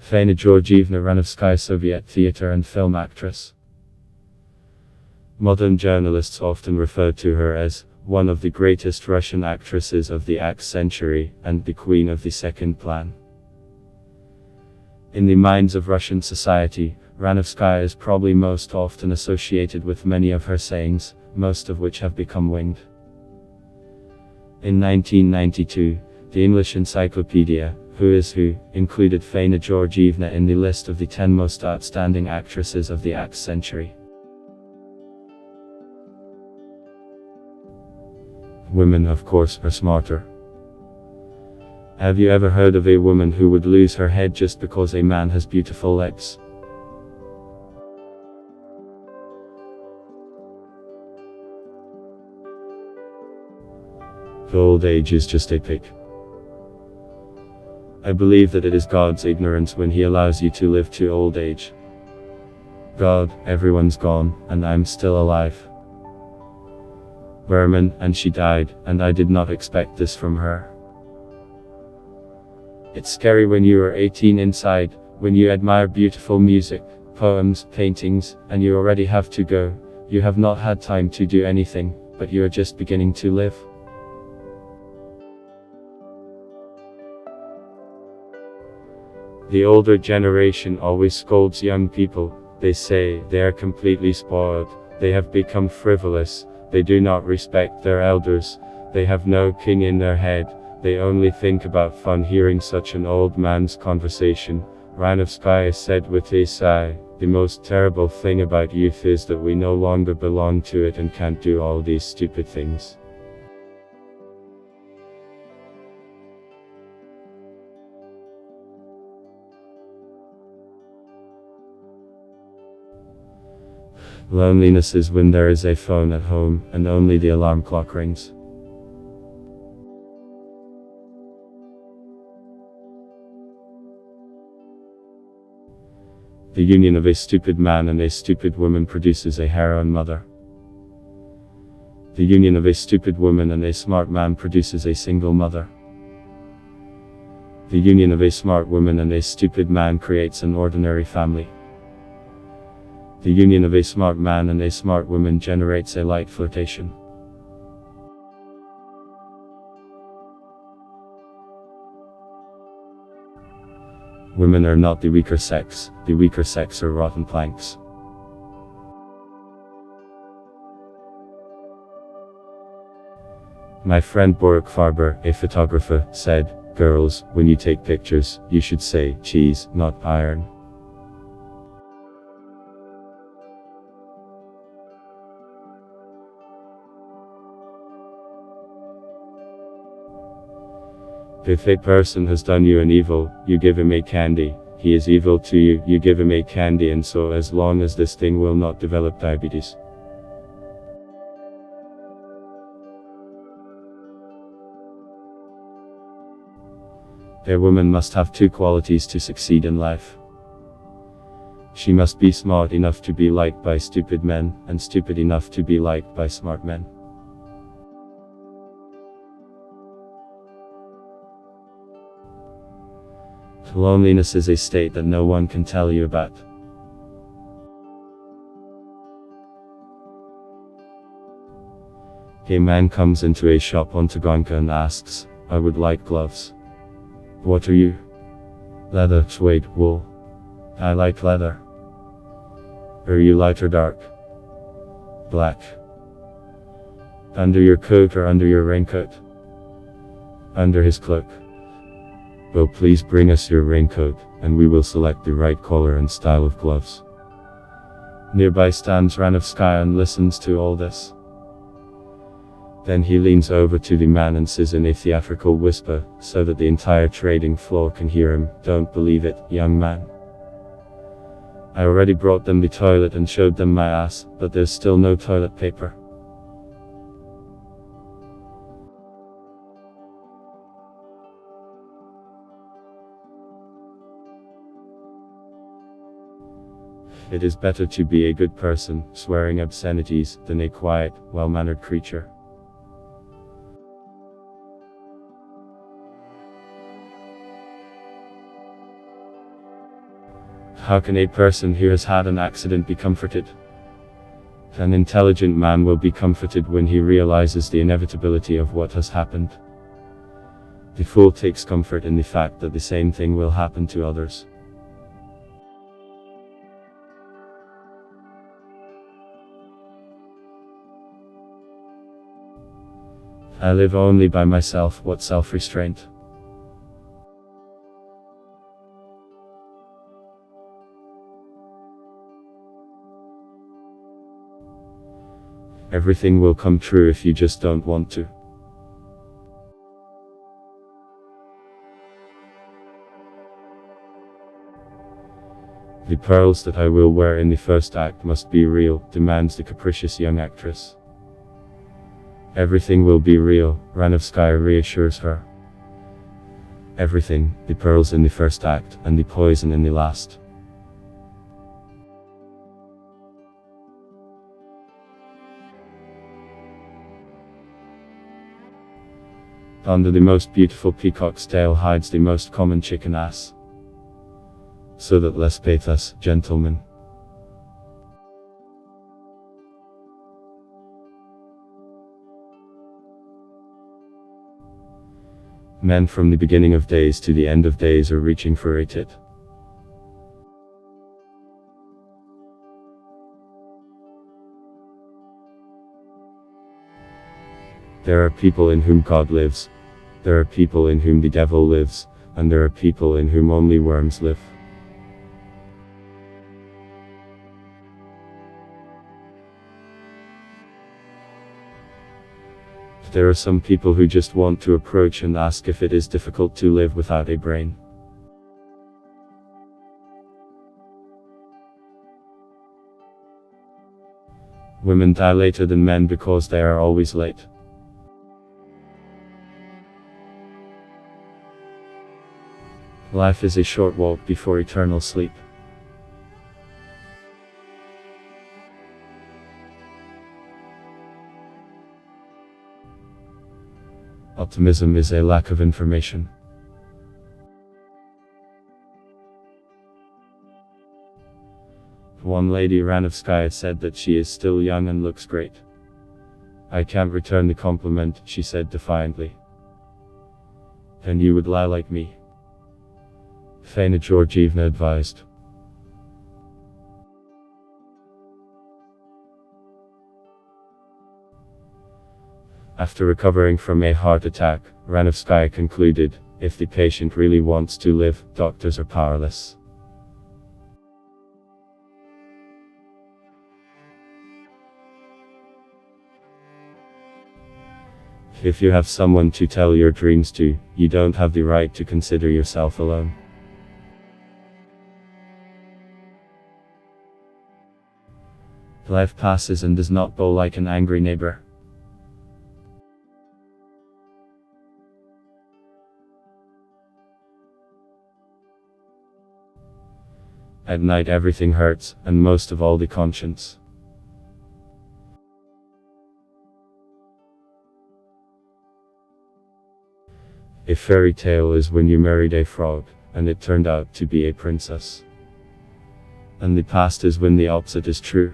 Faina Georgievna Ranevskaya-Soviet theater and film actress. Modern journalists often refer to her as one of the greatest Russian actresses of the X century, and the queen of the second plan. In the minds of Russian society, Ranevskaya is probably most often associated with many of her sayings, most of which have become winged. In 1992, the English encyclopedia, Who is Who, included Faina Georgievna in the list of the 10 most outstanding actresses of the X century. Women, of course, are smarter. Have you ever heard of a woman who would lose her head just because a man has beautiful legs? Old age is just a pick. I believe that it is God's ignorance when He allows you to live to old age. God, everyone's gone, and I'm still alive. Berman, and she died, and I did not expect this from her. It's scary when you are 18 inside, when you admire beautiful music, poems, paintings, and you already have to go. You have not had time to do anything, but you are just beginning to live. The older generation always scolds young people. They say they are completely spoiled, they have become frivolous, they do not respect their elders, they have no king in their head, they only think about fun. Hearing such an old man's conversation, Ranevskaya said with a sigh, "The most terrible thing about youth is that we no longer belong to it and can't do all these stupid things." Loneliness is when there is a phone at home, and only the alarm clock rings. The union of a stupid man and a stupid woman produces a heroine mother. The union of a stupid woman and a smart man produces a single mother. The union of a smart woman and a stupid man creates an ordinary family. The union of a smart man and a smart woman generates a light flirtation. Women are not the weaker sex, the weaker sex are rotten planks. My friend Borek Farber, a photographer, said, "Girls, when you take pictures, you should say cheese, not iron." If a person has done you an evil, you give him a candy. He is evil to you, you give him a candy, and so as long as this thing will not develop diabetes. A woman must have two qualities to succeed in life. She must be smart enough to be liked by stupid men, and stupid enough to be liked by smart men. Loneliness is a state that no one can tell you about. A man comes into a shop on Taganka and asks, "I would like gloves." "What are you?" "Leather, suede, wool." "I like leather." "Are you light or dark?" "Black." "Under your coat or under your raincoat?" "Under his cloak." "Well, please bring us your raincoat, and we will select the right color and style of gloves." Nearby stands Ranevskaya and listens to all this. Then he leans over to the man and says in a theatrical whisper, so that the entire trading floor can hear him, "Don't believe it, young man. I already brought them the toilet and showed them my ass, but there's still no toilet paper." It is better to be a good person, swearing obscenities, than a quiet, well-mannered creature. How can a person who has had an accident be comforted? An intelligent man will be comforted when he realizes the inevitability of what has happened. The fool takes comfort in the fact that the same thing will happen to others. I live only by myself. What self-restraint? Everything will come true if you just don't want to. The pearls that I will wear in the first act must be real, demands the capricious young actress. Everything will be real, Ranevskaya reassures her. Everything, the pearls in the first act, and the poison in the last. Under the most beautiful peacock's tail hides the most common chicken ass. So that less pathos, gentlemen. Men from the beginning of days to the end of days are reaching for a tit. There are people in whom God lives. There are people in whom the devil lives, and there are people in whom only worms live. There are some people who just want to approach and ask if it is difficult to live without a brain. Women die later than men because they are always late. Life is a short walk before eternal sleep. Optimism is a lack of information. One lady Ranevskaya said that she is still young and looks great. I can't return the compliment, she said defiantly. And you would lie like me? Faina Georgievna advised. After recovering from a heart attack, Ranevskaya concluded, if the patient really wants to live, doctors are powerless. If you have someone to tell your dreams to, you don't have the right to consider yourself alone. Life passes and does not bow like an angry neighbor. At night everything hurts, and most of all the conscience. A fairy tale is when you married a frog, and it turned out to be a princess. And the past is when the opposite is true.